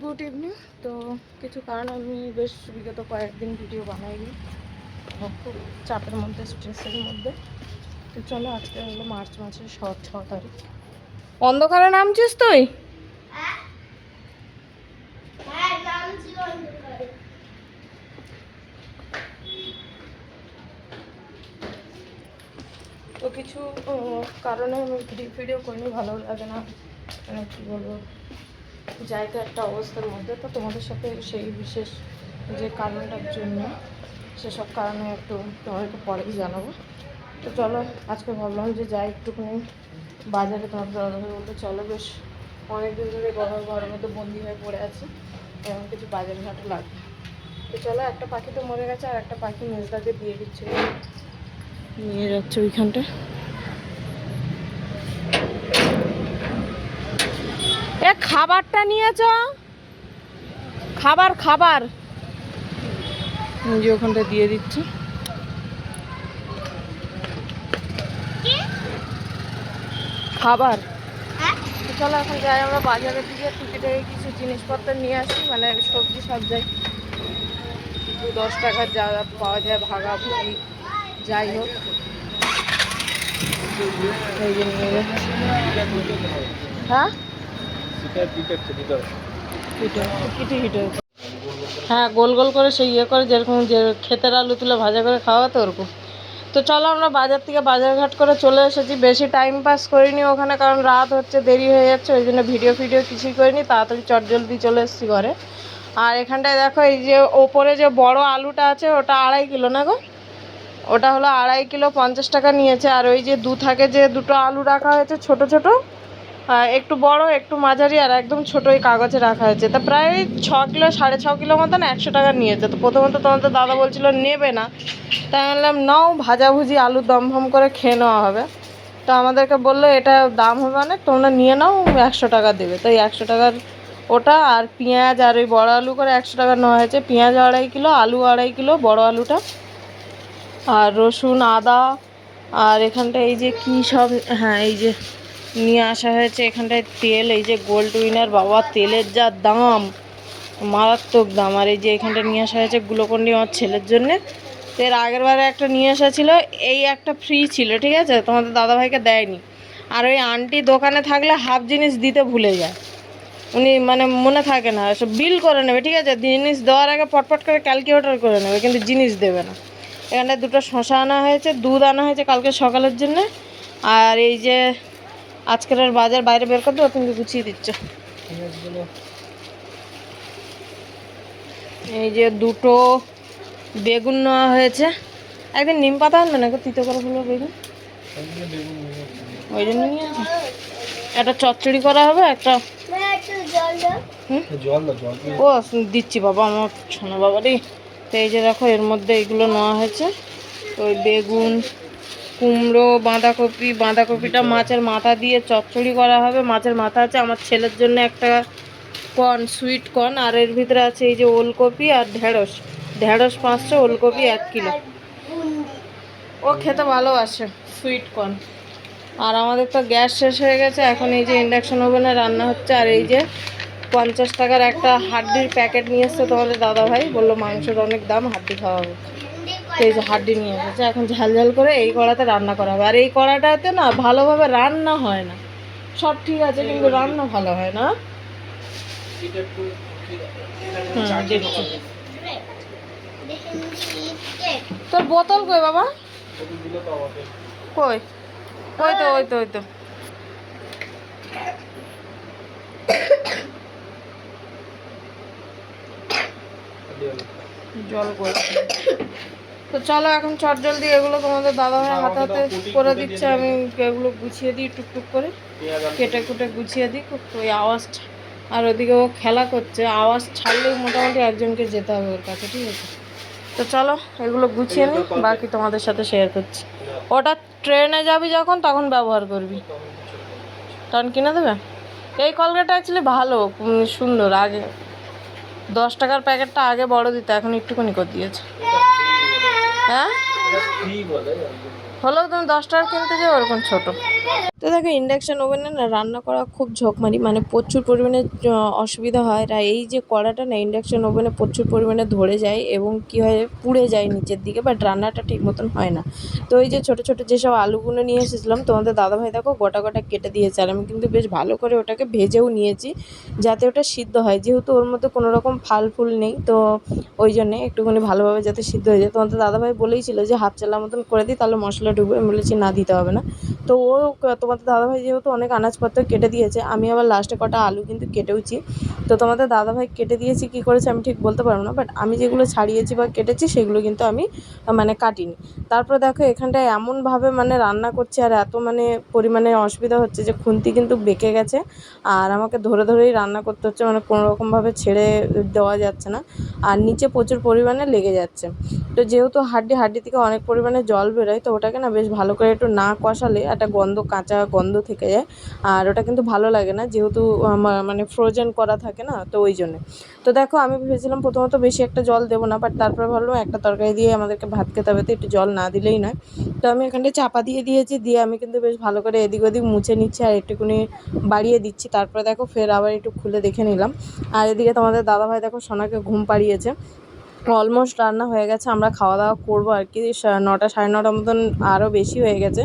Good evening. তো কিছু কারণ আমি বেশ বিগত কয়েকদিন ভিডিও বানাইনি, খুব চাপের মধ্যে, স্ট্রেসের মধ্যে। তো চলো, আজকে হলো মার্চ মাসের 6 তারিখ। অন্ধকারে নামছিস তুই? তো কিছু কারণে আমি ভিডিও করিনি, ভালো লাগে না, মানে কী বলবো, জায়গা একটা অবস্থার মধ্যে। তো তোমাদের সাথে সেই বিশেষ যে কারণটার জন্য, সেসব কারণে একটু তোমাদেরকে পরেই জানাবো। তো চলো, আজকে ভাবলাম যে যাই একটুখানি বাজারে। তোমাদের দাদাভাই বলতে চলো, বেশ অনেকদিন ধরে ঘরের মধ্যে বন্দি হয়ে পড়ে আছি, এমন কিছু বাজার ঘাটে লাগবে। তো চলো, একটা পাখি তো মরে গেছে, আর একটা পাখি মেজদাকে দিয়ে দিচ্ছে, নিয়ে যাচ্ছে ওইখানটা। এ খাবারটা নিয়েছ? খাবার খাবার নিজে ওখানটা দিয়ে দিচ্ছে। খাবার। চলো এখন যাই আমরা বাজারের দিকে, টুকিটাকি কিছু জিনিসপত্র নিয়ে আসি, মানে সবজি সব যাই, 10 টাকার যা পাওয়া যায় ভাগাভাগি, যাই হোক এই যে নিয়ে যাচ্ছি। হ্যাঁ হ্যাঁ, গোল গোল করে সেই ইয়ে করে, যেরকম যে ক্ষেতের আলু তুলে ভাজা করে খাওয়া, তো ওরকম। তো চলো, আমরা বাজার থেকে বাজারঘাট করে চলে এসেছি। বেশি টাইম পাস করিনি ওখানে, কারণ রাত হচ্ছে, দেরি হয়ে যাচ্ছে, ওই জন্য ভিডিও কিছুই করিনি, তাড়াতাড়ি চটজলদি চলে এসেছি ঘরে। আর এখানটায় দেখো, এই যে ওপরে যে বড় আলুটা আছে, ওটা 2.5 কিলো না গো, ওটা হলো 2.5 কিলো 50 টাকা নিয়েছে। আর ওই যে থাকে যে দুটো আলু রাখা হয়েছে, ছোট ছোট, একটু বড়, একটু মাঝারি, আর একদম ছোট, ওই কাগজে রাখা হয়েছে। তা প্রায় 6 কিলো 6.5 কিলো মতন 100 টাকা নিয়েছে। তো প্রথমত তোমাদের দাদা বলছিল নেবে না, তাই বললাম নাও, ভাজাভুজি আলুর দমভম করে খেয়ে নেওয়া হবে। তো আমাদেরকে বললো এটা দাম হবে অনেক, তোমরা নিয়ে নাও, 100 টাকা দেবে। তো এই 100 টাকার ওটা, আর পেঁয়াজ আর ওই বড়ো আলু করে 100 টাকা নেওয়া হয়েছে। পেঁয়াজ 2.5 কিলো, আলু 2.5 কিলো, বড়ো আলুটা, আর রসুন, আদা, আর এখানটা এই যে কী সব, হ্যাঁ এই যে নিয়ে আসা হয়েছে এখানটায় তেল, এই যে গোল্ড উইনার, বাবা তেলের যা দাম, মারাত্মক দাম। আর এই যে এখানটা নিয়ে আসা হয়েছে গ্লুকন্ডি আমার ছেলের জন্যে। তো এর আগের বারে একটা নিয়ে আসা ছিল, এই একটা ফ্রি ছিল, ঠিক আছে, তোমাদের দাদাভাইকে দেয়নি। আর ওই আন্টি দোকানে থাকলে হাফ জিনিস দিতে ভুলে যায়, উনি মানে মনে থাকে না, সব বিল করে নেবে, ঠিক আছে, জিনিস দেওয়ার আগে পটপট করে ক্যালকুলেটর করে নেবে, কিন্তু জিনিস দেবে না। এখানটায় দুটো শশা আনা হয়েছে, দুধ আনা হয়েছে কালকে সকালের জন্যে। আর এই যে আজকের বাজার বাইরে বের করতে, তুমি গুছিয়ে দিচ্ছ। এই যে দুটো বেগুন নেওয়া হয়েছে, একদিন নিম পাতা আনবে না, তিতো করে ফেলবো বেগুন, ওই জন্য নিয়ে আছে। একটা চচ্চড়ি করা হবে, একটা ও দিচ্ছি বাবা, আমার শোনো বাবা রে। তো এই যে দেখো, এর মধ্যে এগুলো নেওয়া হয়েছে, ওই বেগুন, কুমড়ো, বাঁধাকপিটা মাছের মাথা দিয়ে চচ্চড়ি করা হবে। মাছের মাথা আছে, আমার ছেলের জন্য একটা কর্ন, সুইট কর্ন, আর এর ভিতরে আছে এই যে ওলকপি আর ঢেঁড়স 500, ওলকপি 1 কিলো, ও খেতে ভালোবাসে সুইট কর্ন। আর আমাদের তো গ্যাস শেষ হয়ে গেছে, এখন এই যে ইন্ডাকশন ওভেনে রান্না হচ্ছে। আর এই যে 50 টাকার একটা হাড্ডির প্যাকেট নিয়ে এসছে তোমাদের দাদাভাই, বললো মাংসের অনেক দাম, হাড্ডি খাওয়া হবে। তো এই যে হাড্ডি নিয়ে এসেছে, এখন ঝাল ঝাল করে এই কড়াতে রান্না করা হবে। আর এই কড়াটাতে না ভালোভাবে রান্না হয় না, সব ঠিক আছে কিন্তু রান্না ভালো হয় না। তোর বোতল কই বাবা? কই? ওই তো ওই তো ওই তো। জল করে। তো চলো এখন চটজলদি এগুলো তোমাদের দাদাভাই হাতে হাতে করে দিচ্ছে, আমি এগুলো গুছিয়ে দিই টুকটুক করে, কেটে কুটে গুছিয়ে দিই। ওই আওয়াজ, আর ওদিকে ও খেলা করছে, আওয়াজ ছাড়লেই মোটামুটি একজনকে যেতে হবে ওর কাছে, ঠিক আছে। তো চলো এগুলো গুছিয়ে নিই, বাকি তোমাদের সাথে শেয়ার করছি। ওটা ট্রেনে যাবি যখন, তখন ব্যবহার করবি, তখন কিনে দেবে। এই কলগেটটা অ্যাকচুয়ালি ভালো, সুন্দর। আগে 10 টাকার প্যাকেটটা আগে বড় দিত, এখন একটুখানি করে দিয়েছে। হ্যাঁ হলেও তুমি 10 টাকার কিনতে যাও, ওরকম ছোট। তো দেখো ইন্ডাকশান ওভেনে না রান্না করা খুব ঝকমারি, মানে প্রচুর পরিমাণে অসুবিধা হয়। আর এই যে কড়াটা না ইন্ডাকশান ওভেনে প্রচুর পরিমাণে ধরে যায় এবং কী হয় পুড়ে যায় নিচের দিকে, বাট রান্নাটা ঠিক মতন হয় না। তো এই যে ছোটো ছোটো যেসব আলুগুলো নিয়ে এসেছিলাম তোমাদের দাদাভাই দেখো গোটা গোটা কেটে দিয়েছে, আর আমি কিন্তু বেশ ভালো করে ওটাকে ভেজেও নিয়েছি যাতে ওটা সিদ্ধ হয়, যেহেতু ওর মধ্যে কোনো রকম ফাল ফুল নেই। তো ওই জন্যে একটুখানি ভালোভাবে যাতে সিদ্ধ হয়ে যায়। তোমাদের দাদাভাই বলেই ছিল যে হাফ চালা মতন করে দিই তাহলে মশলা ঢুকবে, আমি বলেছি না দিতে হবে না। তো ও তোমাদের দাদাভাই যেহেতু অনেক আনাজপত্র কেটে দিয়েছে, আমি আবার লাস্টে কটা আলু কিন্তু কেটেওছি। তো তোমাদের দাদাভাই কেটে দিয়েছি কী করেছে আমি ঠিক বলতে পারবো না, বাট আমি যেগুলো ছাড়িয়েছি বা কেটেছি সেগুলো কিন্তু আমি মানে কাটিনি। তারপরে দেখো এখানটায় এমনভাবে মানে রান্না করছে আর এত মানে পরিমাণে অসুবিধা হচ্ছে যে খুন্তি কিন্তু বেঁকে গেছে, আর আমাকে ধরে ধরেই রান্না করতে হচ্ছে, মানে কোনো রকমভাবে ছেড়ে দেওয়া যাচ্ছে না, আর নিচে প্রচুর পরিমাণে লেগে যাচ্ছে। তো যেহেতু হাড্ডি থেকে অনেক পরিমাণে জল বেরোয়, তো ওটাকে না বেশ ভালো করে একটু না কষালে একটা গন্ধ, কাঁচা গন্ধ থেকে যায়, আর ওটা কিন্তু ভালো লাগে না, যেহেতু মানে ফ্রোজেন করা থাকে না, তো ওই জন্যে। তো দেখো আমি ভেবেছিলাম প্রথমত বেশি একটা জল দেবো না, বাট তারপরে ভাবলাম একটা তরকারি দিয়ে আমাদেরকে ভাত খেতে হবে, তো একটু জল না দিলেই নয়। তো আমি এখানটায় চাপা দিয়ে দিয়েছি, দিয়ে আমি কিন্তু বেশ ভালো করে এদিক ওদিক মুছে নিচ্ছি আর একটুখানি বাড়িয়ে দিচ্ছি। তারপরে দেখো ফের আবার একটু খুলে দেখে নিলাম, আর এদিকে তোমাদের দাদাভাই দেখো সোনাকে ঘুম পাড়িয়েছে। অলমোস্ট রান্না হয়ে গেছে, আমরা খাওয়া দাওয়া করবো আর কি, 9টা 9:30 মতন, আরও বেশি হয়ে গেছে।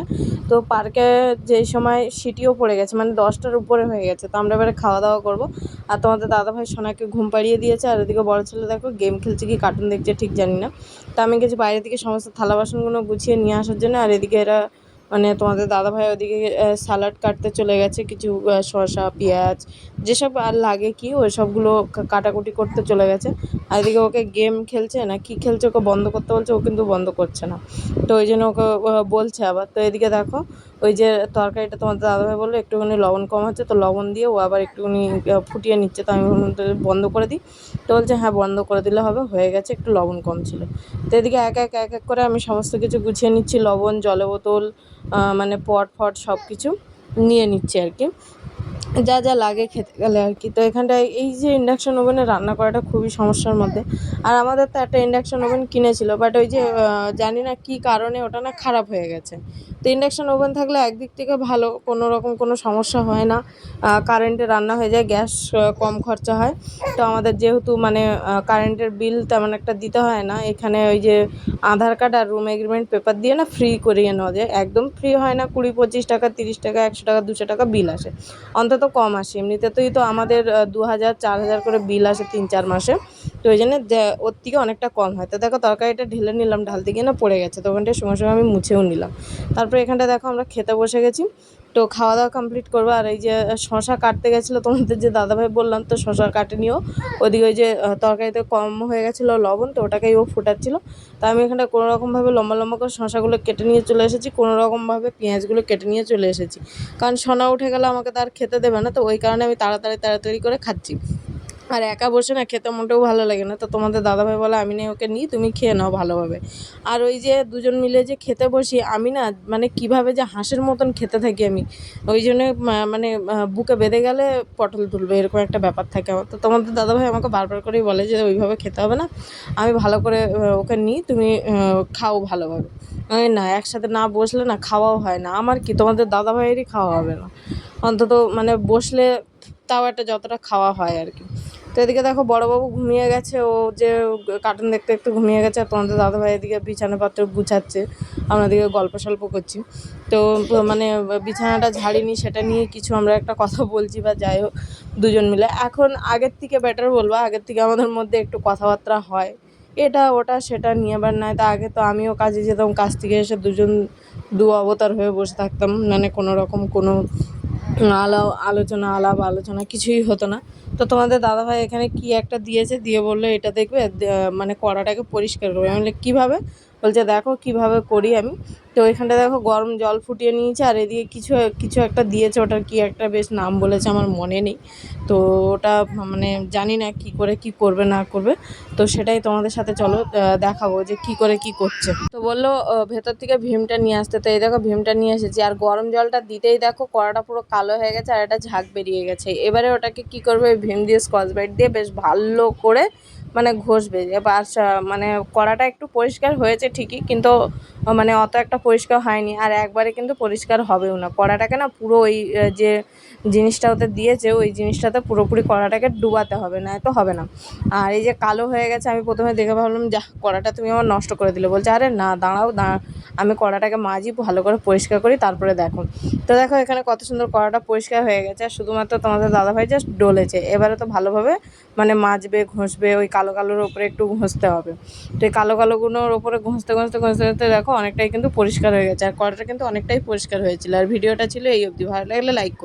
তো পার্কে যেই সময় সিটিও পড়ে গেছে, মানে 10টার উপরে হয়ে গেছে, তো আমরা এবারে খাওয়া দাওয়া করবো। আর তোমাদের দাদাভাই সোনাকে ঘুম পাড়িয়ে দিয়েছে, আর এদিকে বড় ছেলে দেখো গেম খেলছে কি কার্টুন দেখছে ঠিক জানি না। তো আমি গেছি বাইরে থেকে সমস্ত থালা বাসনগুলো গুছিয়ে নিয়ে আসার জন্য, আর এদিকে এরা মানে তোমাদের দাদাভাই ওদিকে স্যালাড কাটতে চলে গেছে, কিছু শসা পেঁয়াজ যেসব আর লাগে কি ওই সবগুলো কাটাকুটি করতে চলে গেছে। আর এদিকে ওকে গেম খেলছে না কি খেলছে, ওকে বন্ধ করতে বলছে, ও কিন্তু বন্ধ করছে না, তো ওই জন্য ওকে বলছে আবার। তো এদিকে দেখো ওই যে তরকারিটা তোমাদের দাদাভাই বললো একটুখানি লবণ কম হচ্ছে, তো লবণ দিয়ে ও আবার একটুখানি ফুটিয়ে নিচ্ছে, তো আমি বললাম তো বন্ধ করে দিই, তো বলছে হ্যাঁ বন্ধ করে দিলে হবে, হয়ে গেছে, একটু লবণ কম ছিল। তো এদিকে এক এক করে আমি সমস্ত কিছু গুছিয়ে নিচ্ছি, লবণ, জলের বোতল, মানে পট ফট সব কিছু নিয়ে নিচ্ছি আর কি, যা যা লাগে খেতে গেলে আর কি। তো এখানটায় এই যে ইন্ডাকশান ওভেনে রান্না করাটা খুবই সমস্যার মধ্যে। আর আমাদের তো একটা ইন্ডাকশান ওভেন কিনেছিল, বাট ওই যে জানি না কী কারণে ওটা না খারাপ হয়ে গেছে। তো ইন্ডাকশান ওভেন থাকলে একদিক থেকে ভালো, কোনো রকম কোনো সমস্যা হয় না, কারেন্টে রান্না হয়ে যায়, গ্যাস কম খরচা হয়। তো আমাদের যেহেতু মানে কারেন্টের বিল তেমন একটা দিতে হয় না, এখানে ওই যে আধার কার্ড আর রুম এগ্রিমেন্ট পেপার দিয়ে না ফ্রি করিয়ে নেওয়া যায়, একদম ফ্রি হয় না, 20-25 টাকা 30 টাকা 100 টাকা 200 টাকা বিল আসে, অন্তত কম আসে। এমনিতেই তো আমাদের 2000-4000 করে বিল আসে 3-4 মাসে, তো ওই জন্য ওর থেকে অনেকটা কম হয়। তো দেখো তরকারিটা ঢেলে নিলাম, ঢালতে গিয়ে না পড়ে গেছে, তো ওখানটায় সঙ্গে সঙ্গে আমি মুছেও নিলাম। তারপরে এখানটা দেখো আমরা খেতে বসে গেছি, তো খাওয়া দাওয়া কমপ্লিট করবো। আর এই যে শশা কাটতে গেছিলো তোমাদের যে দাদাভাই বললাম, তো শশা কাটে নিও, ওদিকে ওই যে তরকারিতে কম হয়ে গেছিলো লবণ, তো ওটাকেই ও ফোটাচ্ছিলো। তা আমি এখানটা কোনো রকমভাবে লম্বা লম্বা করে শশাগুলো কেটে নিয়ে চলে এসেছি, কোনো রকমভাবে পেঁয়াজগুলো কেটে নিয়ে চলে এসেছি, কারণ সোনা উঠে গেলে আমাকে তো আর খেতে দেবে না, তো ওই কারণে আমি তাড়াতাড়ি করে খাচ্ছি। আর একা বসে না খেতে মোটেও ভালো লাগে না, তো তোমাদের দাদাভাই বলে আমি নেই ওকে নিই, তুমি খেয়ে নাও ভালোভাবে। আর ওই যে দুজন মিলে যে খেতে বসি, আমি না মানে কীভাবে যে হাঁসের মতন খেতে থাকি আমি, ওই জন্যে মানে বুকে বেঁধে গেলে পটল তুলবে এরকম একটা ব্যাপার থাকে আমার। তো তোমাদের দাদাভাই আমাকে বারবার করেই বলে যে ওইভাবে খেতে হবে না, আমি ভালো করে ওকে নিই, তুমি খাও ভালোভাবে। আমি না একসাথে না বসলে না খাওয়াও হয় না, আমার কি তোমাদের দাদাভাইয়েরই খাওয়া হবে না, অন্তত মানে বসলে তাও একটা যতটা খাওয়া হয় আর কি। তো এদিকে দেখো বড়োবাবু ঘুমিয়ে গেছে, ও যে কার্টুন দেখতে দেখতে ঘুমিয়ে গেছে, আর তোমাদের দাদাভাই এদিকে বিছানাপত্র গুছাচ্ছে, আমরা এদিকে গল্প সল্প করছি। তো মানে বিছানাটা ঝাড়িনি সেটা নিয়ে কিছু আমরা একটা কথা বলছি, বা যাই হোক দুজন মিলে এখন আগের থেকে বেটার বলবো, আগের থেকে আমাদের মধ্যে একটু কথাবার্তা হয়, এটা ওটা সেটা নিয়ে। আবার নয় তো আগে তো আমিও কাজে যেতাম, কাজ থেকে এসে দু অবতার হয়ে বসে থাকতাম, মানে কোনো রকম কোনো আলাপ আলোচনা কিছুই হতো না। তো তোমাদের দাদাভাই এখানে কি একটা দিয়েছে, দিয়ে বললো এটা দেখবে, মানে কড়াটাকে পরিষ্কার করবে। আমি বললাম কীভাবে, বলছে দেখো কীভাবে করি আমি। তো ওইখানটা দেখো গরম জল ফুটিয়ে নিয়েছে, আর এদিকে কিছু কিছু একটা দিয়েছে, ওটার কি একটা বেশ নাম বলেছে আমার মনে নেই, তো ওটা মানে জানি না কি করে কি করবে না করবে, তো সেটাই তোমাদের সাথে চলো দেখাবো যে কি করে কি করছে। তো বললো ভেতর থেকে ভীমটা নিয়ে আসতে, তো এই দেখো ভীমটা নিয়ে এসেছি, আর গরম জলটা দিতেই দেখো কড়াটা পুরো কালো হয়ে গেছে আর একটা ঝাঁক বেরিয়ে গেছে। এবারে ওটাকে কি করবে, ওই ভীম দিয়ে স্কচ ব্রাইট দিয়ে বেশ ভালো করে মানে ঘষবে। এবার মানে কড়াটা একটু পরিষ্কার হয়েছে ঠিকই, কিন্তু মানে অত একটা পরিষ্কার হয়নি, আর একবারে কিন্তু পরিষ্কার হবেও না। কড়াটাকে না পুরো ওই যে জিনিসটা ওতে দিয়েছে ওই জিনিসটাতে পুরোপুরি কড়াটাকে ডুবাতে হবে, না তো হবে না। আর এই যে কালো হয়ে গেছে, আমি প্রথমে দেখে ভাবলাম যাহ, কড়াটা তুমি আমার নষ্ট করে দিলে। বলছে আরে না, দাঁড়াও আমি কড়াটাকে মাজি, ভালো করে পরিষ্কার করি, তারপরে দেখো। তো দেখো এখানে কত সুন্দর কড়াটা পরিষ্কার হয়ে গেছে, আর শুধুমাত্র তোমাদের দাদাভাই জাস্ট ডলেছে। এবারে তো ভালোভাবে মানে মাজবে, ঘষবে, ওই কালো কালোর ওপরে একটু ঘষতে হবে। তো এই কালো কালোগুলোর ওপরে ঘষতে ঘষতে ঘষতে ঘষতে দেখো অনেকটাই কিন্তু পরিষ্কার হয়ে গেছে, আর কড়াটা কিন্তু অনেকটাই পরিষ্কার হয়েছিল। আর ভিডিওটা ছিল এই অবধি, ভালো লাগলে লাইক করো।